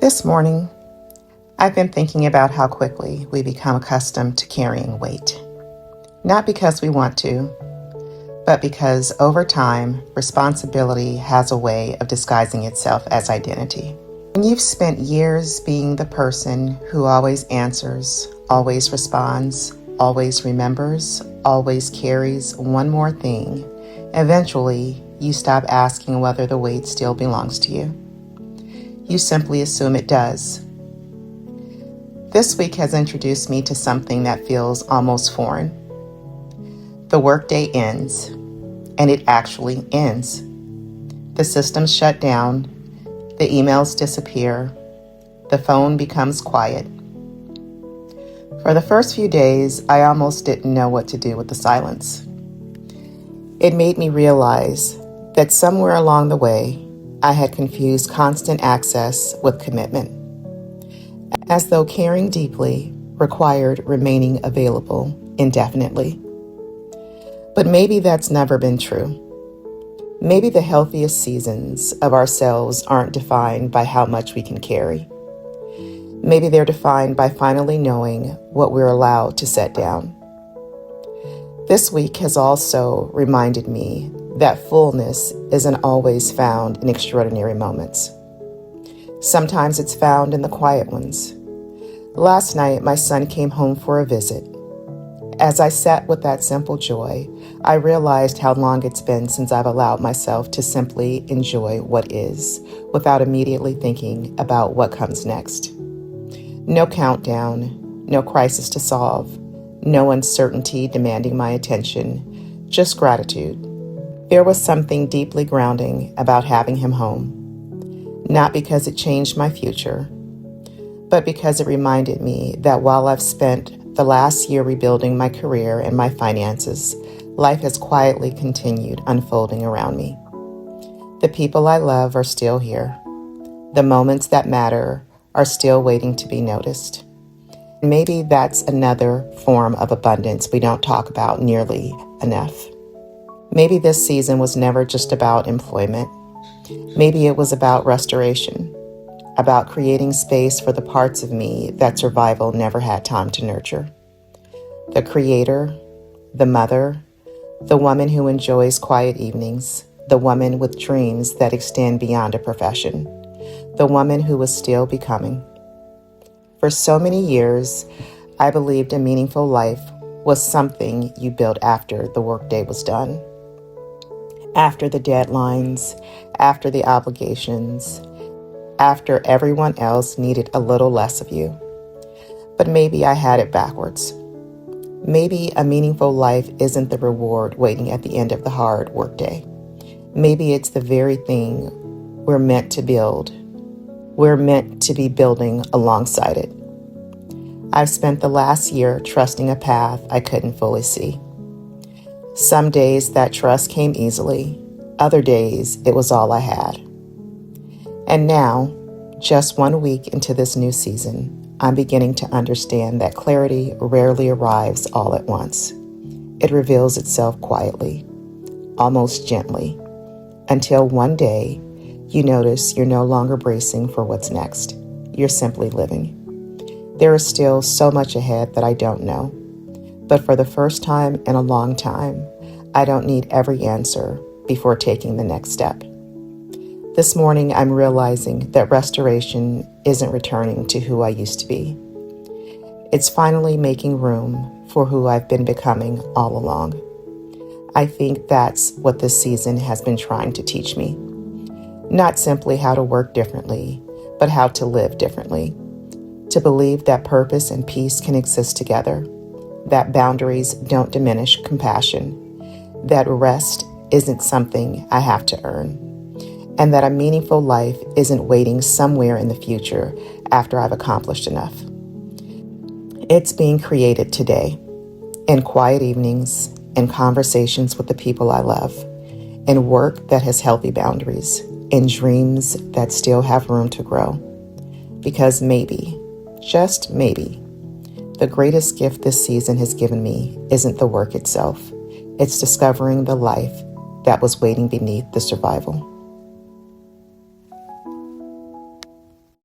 This morning, I've been thinking about how quickly we become accustomed to carrying weight. Not because we want to, but because over time, responsibility has a way of disguising itself as identity. When you've spent years being the person who always answers, always responds, always remembers, always carries one more thing, eventually you stop asking whether the weight still belongs to you. You simply assume it does. This week has introduced me to something that feels almost foreign. The workday ends, and it actually ends. The systems shut down, the emails disappear, the phone becomes quiet. For the first few days, I almost didn't know what to do with the silence. It made me realize that somewhere along the way, I had confused constant access with commitment, as though caring deeply required remaining available indefinitely. But maybe that's never been true. Maybe the healthiest seasons of ourselves aren't defined by how much we can carry. Maybe they're defined by finally knowing what we're allowed to set down. This week has also reminded me that fullness isn't always found in extraordinary moments. Sometimes it's found in the quiet ones. Last night, my son came home for a visit. As I sat with that simple joy, I realized how long it's been since I've allowed myself to simply enjoy what is, without immediately thinking about what comes next. No countdown, no crisis to solve, no uncertainty demanding my attention, just gratitude. There was something deeply grounding about having him home, not because it changed my future, but because it reminded me that while I've spent the last year rebuilding my career and my finances, life has quietly continued unfolding around me. The people I love are still here. The moments that matter are still waiting to be noticed. Maybe that's another form of abundance we don't talk about nearly enough. Maybe this season was never just about employment. Maybe it was about restoration, about creating space for the parts of me that survival never had time to nurture. The creator, the mother, the woman who enjoys quiet evenings, the woman with dreams that extend beyond a profession, the woman who is still becoming. For so many years, I believed a meaningful life was something you built after the workday was done. After the deadlines, after the obligations, after everyone else needed a little less of you. But maybe I had it backwards. Maybe a meaningful life isn't the reward waiting at the end of the hard workday. Maybe it's the very thing we're meant to build. We're meant to be building alongside it. I've spent the last year trusting a path I couldn't fully see. Some days that trust came easily. Other days it was all I had. And now, just 1 week into this new season, I'm beginning to understand that clarity rarely arrives all at once. It reveals itself quietly, almost gently, until one day you notice you're no longer bracing for what's next. You're simply living. There is still so much ahead that I don't know. But for the first time in a long time, I don't need every answer before taking the next step. This morning, I'm realizing that restoration isn't returning to who I used to be. It's finally making room for who I've been becoming all along. I think that's what this season has been trying to teach me. Not simply how to work differently, but how to live differently. To believe that purpose and peace can exist together, that boundaries don't diminish compassion, that rest isn't something I have to earn, and that a meaningful life isn't waiting somewhere in the future after I've accomplished enough. It's being created today, in quiet evenings, in conversations with the people I love, in work that has healthy boundaries, in dreams that still have room to grow. Because maybe, just maybe, the greatest gift this season has given me isn't the work itself. It's discovering the life that was waiting beneath the survival.